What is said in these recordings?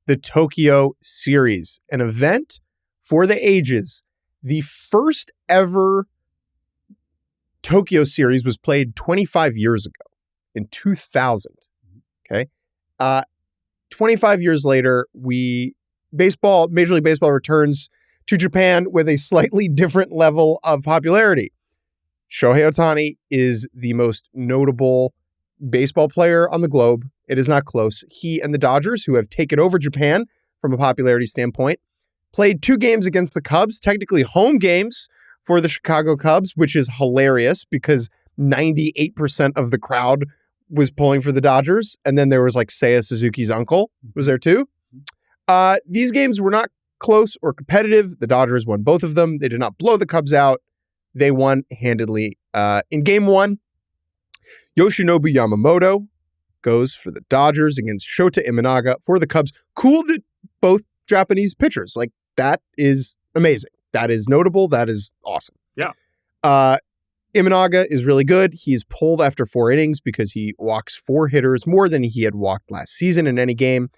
the Tokyo Series, an event for the ages. The first ever Tokyo Series was played 25 years ago in 2000. Okay. 25 years later, Major League Baseball returns to Japan with a slightly different level of popularity. Shohei Ohtani is the most notable baseball player on the globe. It is not close. He and the Dodgers, who have taken over Japan from a popularity standpoint, played 2 games against the Cubs, technically home games for the Chicago Cubs, which is hilarious because 98% of the crowd was pulling for the Dodgers. And then there was like Seiya Suzuki's uncle was there too. These games were not close or competitive. The Dodgers won both of them. They did not blow the Cubs out. They won handedly. In game 1, Yoshinobu Yamamoto goes for the Dodgers against Shota Imanaga for the Cubs. Cool that both Japanese pitchers. Like, that is amazing. That is notable. That is awesome. Yeah. Imanaga is really good. He's pulled after 4 innings because he walks 4 hitters more than he had walked last season in any game.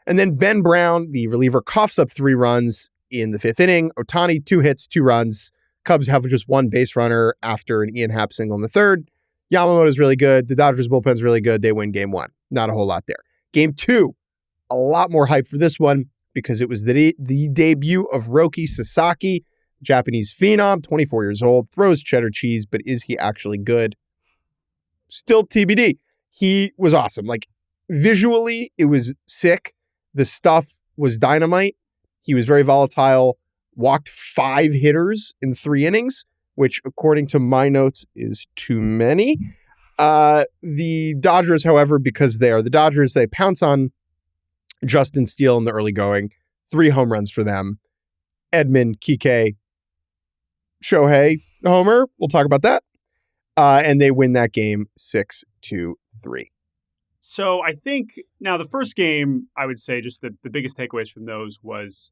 And then Ben Brown, the reliever, coughs up 3 runs in the 5th inning. Ohtani, 2 hits, 2 runs. Cubs have just 1 base runner after an Ian Happ single in the 3rd. Yamamoto is really good. The Dodgers bullpen is really good. They win game 1. Not a whole lot there. Game 2, a lot more hype for this one because it was the debut of Roki Sasaki, Japanese phenom, 24 years old, throws cheddar cheese, but is he actually good? Still TBD. He was awesome. Like, visually, it was sick. The stuff was dynamite. He was very volatile, walked 5 hitters in 3 innings, which, according to my notes, is too many. The Dodgers, however, because they are the Dodgers, they pounce on Justin Steele in the early going. 3 home runs for them. Edman, Kike, Shohei, homer. We'll talk about that. And they win that game 6-3. So I think now the first game, I would say just the biggest takeaways from those was,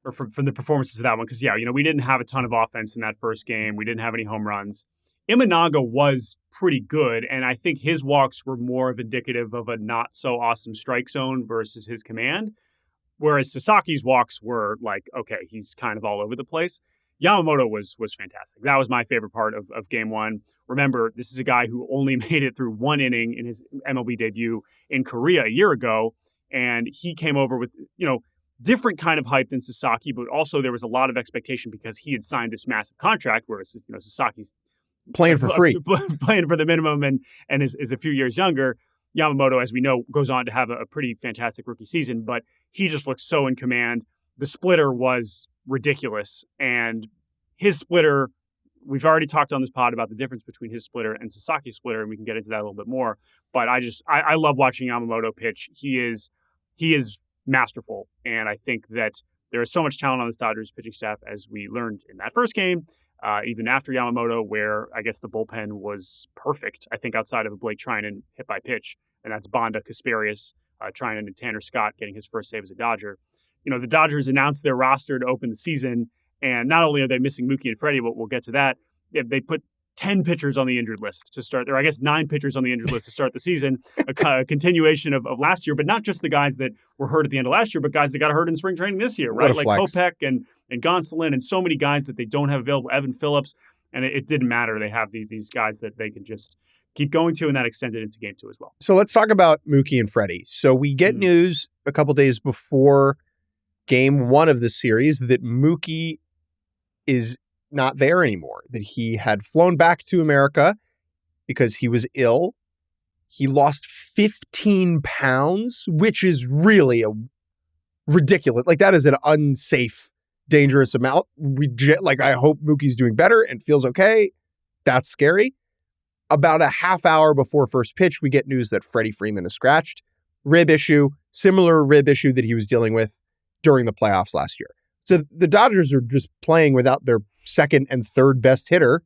or from the performances of that one, because, we didn't have a ton of offense in that first game. We didn't have any home runs. Imanaga was pretty good, and I think his walks were more of indicative of a not-so-awesome strike zone versus his command, whereas Sasaki's walks were like, okay, he's kind of all over the place. Yamamoto was fantastic. That was my favorite part of game 1. Remember, this is a guy who only made it through 1 inning in his MLB debut in Korea a year ago, and he came over with, different kind of hype than Sasaki, but also there was a lot of expectation because he had signed this massive contract, whereas Sasaki's playing for free, playing for the minimum, and is a few years younger. Yamamoto, as we know, goes on to have a pretty fantastic rookie season, but he just looked so in command. The splitter was ridiculous, and his splitter, we've already talked on this pod about the difference between his splitter and Sasaki's splitter, and we can get into that a little bit more. But I love watching Yamamoto pitch. He is masterful, and I think that there is so much talent on this Dodgers pitching staff, as we learned in that first game, even after Yamamoto, where I guess the bullpen was perfect, I think, outside of a Blake Trinan hit by pitch, and that's Bonda, Kasparius, Trinan, and Tanner Scott getting his first save as a Dodger. The Dodgers announced their roster to open the season, and not only are they missing Mookie and Freddie, but we'll get to that, they put 10 pitchers on the injured list to start, or I guess 9 pitchers on the injured list to start the season, a continuation of last year, but not just the guys that were hurt at the end of last year, but guys that got hurt in spring training this year, right? Like Kopech and Gonsolin, and so many guys that they don't have available, Evan Phillips, and it didn't matter. They have these guys that they can just keep going to, and that extended into game 2 as well. So let's talk about Mookie and Freddie. So we get news a couple days before game 1 of the series that Mookie is not there anymore, that he had flown back to America because he was ill. He lost 15 pounds, which is really a ridiculous, like, that is an unsafe, dangerous amount. I hope Mookie's doing better and feels okay. That's scary. About a half hour before first pitch, we get news that Freddie Freeman is scratched. Rib issue, similar rib issue that he was dealing with during the playoffs last year. So the Dodgers are just playing without their second and third best hitter,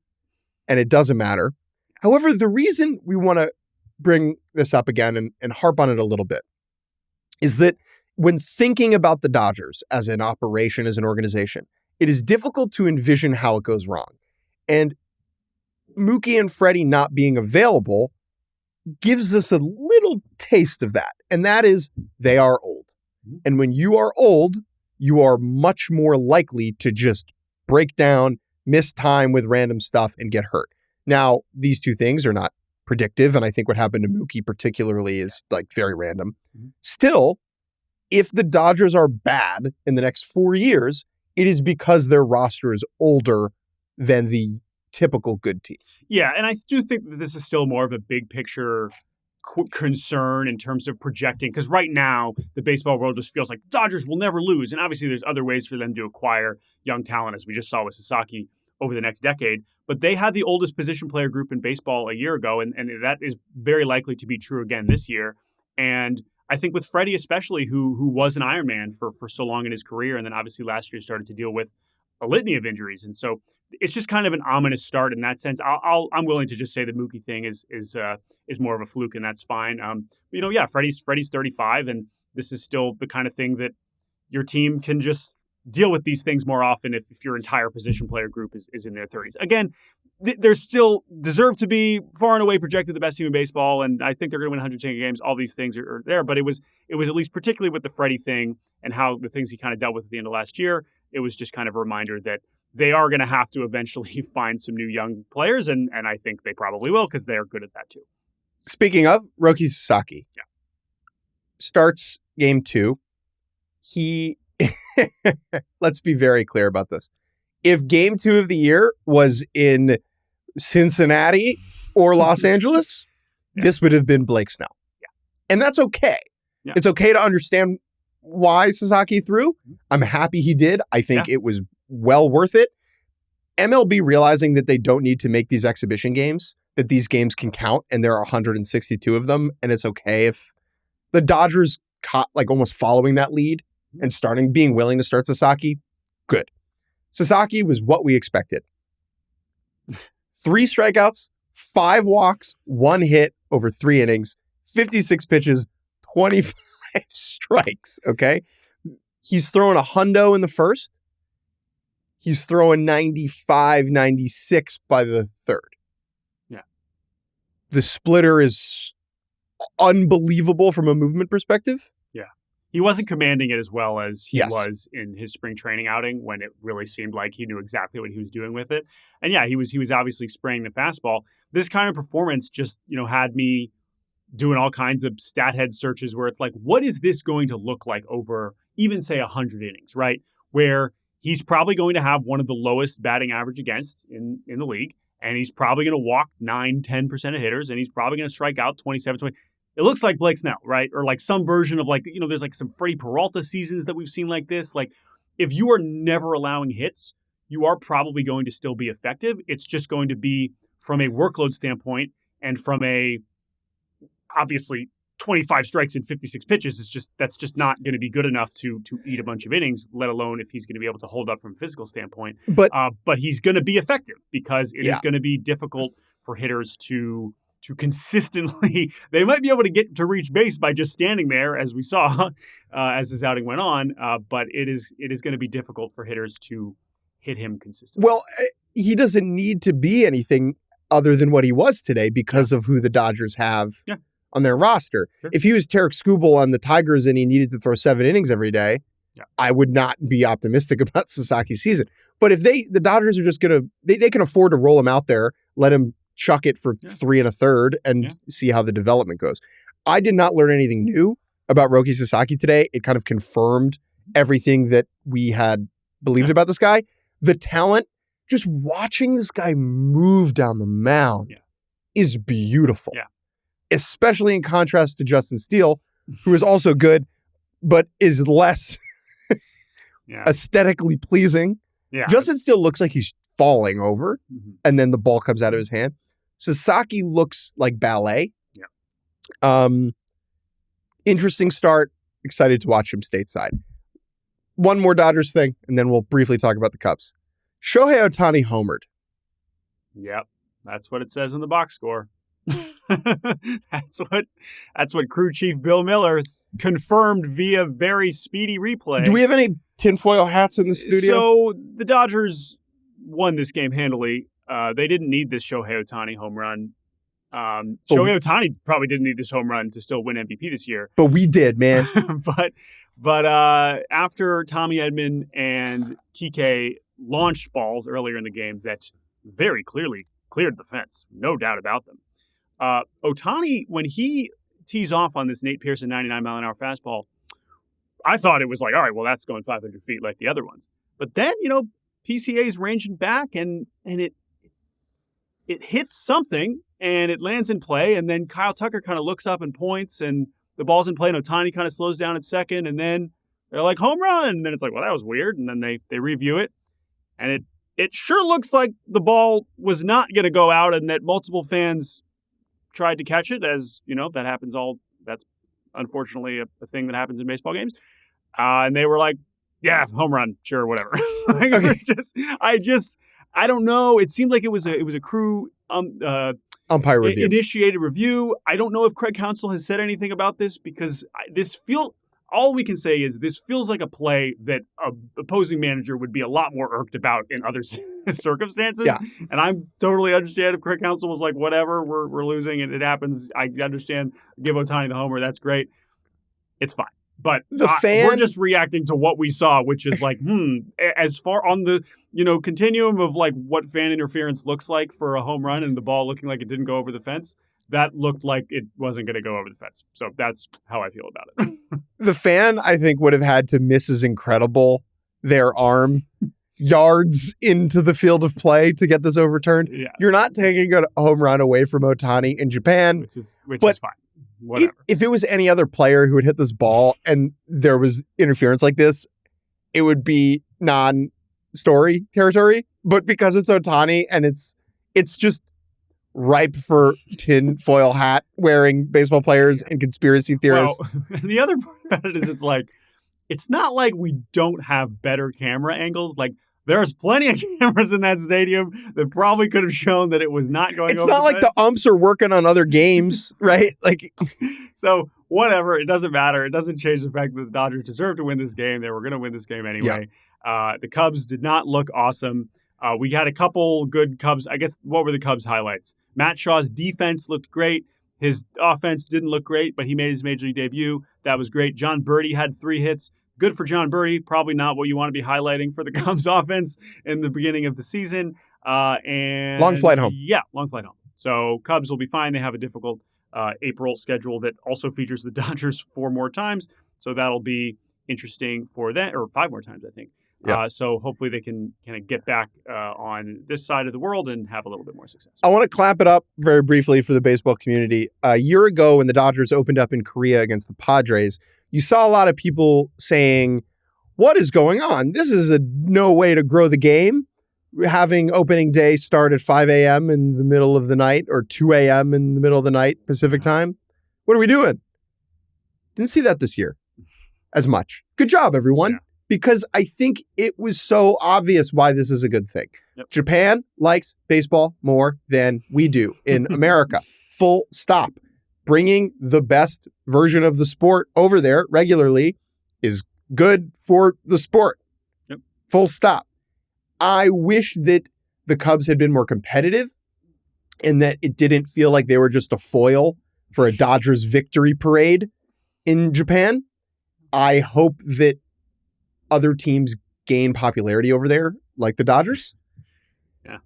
and it doesn't matter. However, the reason we want to bring this up again and harp on it a little bit is that when thinking about the Dodgers as an operation, as an organization, it is difficult to envision how it goes wrong. And Mookie and Freddie not being available gives us a little taste of that. And that is, they are old. And when you are old, you are much more likely to just break down, miss time with random stuff, and get hurt. Now, these two things are not predictive, and I think what happened to Mookie particularly is like very random. Still, if the Dodgers are bad in the next 4 years, it is because their roster is older than the typical good team. Yeah, and I do think that this is still more of a big picture concern in terms of projecting, because right now the baseball world just feels like the Dodgers will never lose, and obviously there's other ways for them to acquire young talent, as we just saw with Sasaki over the next decade. But they had the oldest position player group in baseball a year ago, and that is very likely to be true again this year. And I think with Freddie especially, who was an Ironman for so long in his career, and then obviously last year started to deal with a litany of injuries, and so it's just kind of an ominous start in that sense. I'm willing to just say the Mookie thing is more of a fluke, and that's fine. Freddie's 35, and this is still the kind of thing that your team can just deal with these things more often if your entire position player group is in their 30s. Again, they're still deserve to be far and away projected the best team in baseball, and I think they're going to win 110 games. All these things are there, but it was at least particularly with the Freddie thing and how the things he kind of dealt with at the end of last year. It was just kind of a reminder that they are going to have to eventually find some new young players, and I think they probably will because they're good at that too. Speaking of, Roki Sasaki starts game 2. He, let's be very clear about this. If game 2 of the year was in Cincinnati or Los Angeles, this would have been Blake Snell. Yeah. And that's okay. Yeah. It's okay to understand why Sasaki threw. I'm happy he did. I think it was well worth it. MLB realizing that they don't need to make these exhibition games, that these games can count, and there are 162 of them, and it's okay if the Dodgers caught like almost following that lead and being willing to start Sasaki. Good. Sasaki was what we expected. 3 strikeouts, 5 walks, 1 hit over 3 innings, 56 pitches, 25 strikes, okay? He's throwing a hundo in the first. He's throwing 95, 96 by the third. Yeah. The splitter is unbelievable from a movement perspective. Yeah. He wasn't commanding it as well as he Yes. was in his spring training outing when it really seemed like he knew exactly what he was doing with it. And yeah, he was obviously spraying the fastball. This kind of performance just, had me doing all kinds of stat head searches where it's like, what is this going to look like over even say 100 innings, right? Where he's probably going to have one of the lowest batting average against in the league, and he's probably going to walk 9-10% of hitters, and he's probably going to strike out 27-20. It looks like Blake Snell, right? Or like some version of there's like some Freddie Peralta seasons that we've seen like this. Like if you are never allowing hits, you are probably going to still be effective. It's just going to be from a workload standpoint and from a obviously 25 strikes and 56 pitches that's just not going to be good enough to eat a bunch of innings, let alone if he's going to be able to hold up from a physical standpoint. But he's going to be effective because it is going to be difficult for hitters to consistently. They might be able to get to reach base by just standing there, as we saw as his outing went on. But it is going to be difficult for hitters to hit him consistently. Well, he doesn't need to be anything other than what he was today because of who the Dodgers have on their roster. Sure. If he was Tarek Skubal on the Tigers and he needed to throw 7 innings every day, I would not be optimistic about Sasaki's season. But if the Dodgers are just going to, they can afford to roll him out there, let him chuck it for 3 1/3 and see how the development goes. I did not learn anything new about Roki Sasaki today. It kind of confirmed everything that we had believed about this guy. The talent, just watching this guy move down the mound is beautiful. Yeah. Especially in contrast to Justin Steele, who is also good, but is less aesthetically pleasing. Yeah. Justin Steele looks like he's falling over, and then the ball comes out of his hand. Sasaki looks like ballet. Yeah. Interesting start. Excited to watch him stateside. One more Dodgers thing, and then we'll briefly talk about the Cubs. Shohei Ohtani homered. Yep. That's what it says in the box score. That's what crew chief Bill Miller's confirmed via very speedy replay. Do we have any tinfoil hats in the studio? So the Dodgers won this game handily. They didn't need this Shohei Ohtani home run. Shohei Ohtani probably didn't need this home run to still win MVP this year. But we did, man. But after Tommy Edman and Kike launched balls earlier in the game that very clearly cleared the fence, no doubt about them. Ohtani, when he tees off on this Nate Pearson 99-mile-an-hour fastball, I thought it was like, all right, well, that's going 500 feet like the other ones. But then, PCA's ranging back and it hits something and it lands in play. And then Kyle Tucker kind of looks up and points and the ball's in play and Ohtani kind of slows down at second. And then they're like, home run. And then it's like, well, that was weird. And then they review it. And it sure looks like the ball was not going to go out and that multiple fans tried to catch it, as, that happens that's unfortunately a thing that happens in baseball games. And they were like, yeah, home run, sure, whatever. Okay. I don't know. It seemed like it was a crew umpire review. Initiated review. I don't know if Craig Counsell has said anything about this because all we can say is this feels like a play that an opposing manager would be a lot more irked about in other circumstances. Yeah. And I'm totally understand if Craig Counsell was like, whatever, we're losing and it happens. I understand. Give Ohtani the homer. That's great. It's fine. But we're just reacting to what we saw, which is like, as far on the, continuum of like what fan interference looks like for a home run and the ball looking like it didn't go over the fence, that looked like it wasn't going to go over the fence. So that's how I feel about it. The fan, I think, would have had to miss as incredible their arm yards into the field of play to get this overturned. Yeah. You're not taking a home run away from Ohtani in Japan. Which is fine. Whatever. If it was any other player who had hit this ball and there was interference like this, it would be non-story territory. But because it's Ohtani and it's just ripe for tinfoil hat wearing baseball players and conspiracy theorists. Well, the other part about it is it's not like we don't have better camera angles. Like there's plenty of cameras in that stadium that probably could have shown that it was not going over. It's not like the umps are working on other games, right? Like, so whatever, it doesn't matter. It doesn't change the fact that the Dodgers deserve to win this game. They were going to win this game anyway. Yeah. The Cubs did not look awesome. We had a couple good Cubs. I guess, what were the Cubs highlights? Matt Shaw's defense looked great. His offense didn't look great, but he made his major league debut. That was great. John Birdie had 3 hits. Good for John Birdie. Probably not what you want to be highlighting for the Cubs offense in the beginning of the season. And long flight home. Yeah, long flight home. So Cubs will be fine. They have a difficult April schedule that also features the Dodgers 4 more times. So that'll be interesting for them, or 5 more times, I think. Yeah. So hopefully they can kind of get back on this side of the world and have a little bit more success. I want to clap it up very briefly for the baseball community. A year ago when the Dodgers opened up in Korea against the Padres, you saw a lot of people saying, what is going on? This is no way to grow the game. Having opening day start at 5 a.m. in the middle of the night or 2 a.m. in the middle of the night Pacific time. What are we doing? Didn't see that this year as much. Good job, everyone. Yeah. Because I think it was so obvious why this is a good thing. Yep. Japan likes baseball more than we do in America. Full stop. Bringing the best version of the sport over there regularly is good for the sport. Yep. Full stop. I wish that the Cubs had been more competitive and that it didn't feel like they were just a foil for a Dodgers victory parade in Japan. I hope that other teams gain popularity over there, like the Dodgers. Yeah.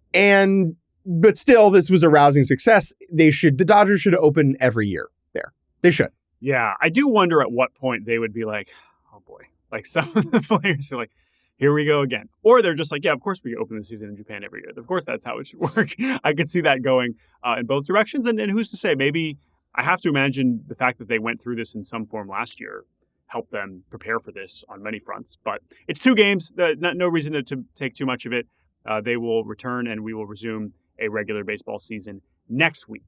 But still, this was a rousing success. The Dodgers should open every year there. They should. Yeah. I do wonder at what point they would be like, oh boy, like some of the players are like, here we go again. Or they're just like, yeah, of course we open the season in Japan every year. Of course that's how it should work. I could see that going in both directions. And who's to say, maybe I have to imagine the fact that they went through this in some form last year helped them prepare for this on many fronts. But it's 2 games, no reason to take too much of it. They will return and we will resume a regular baseball season next week.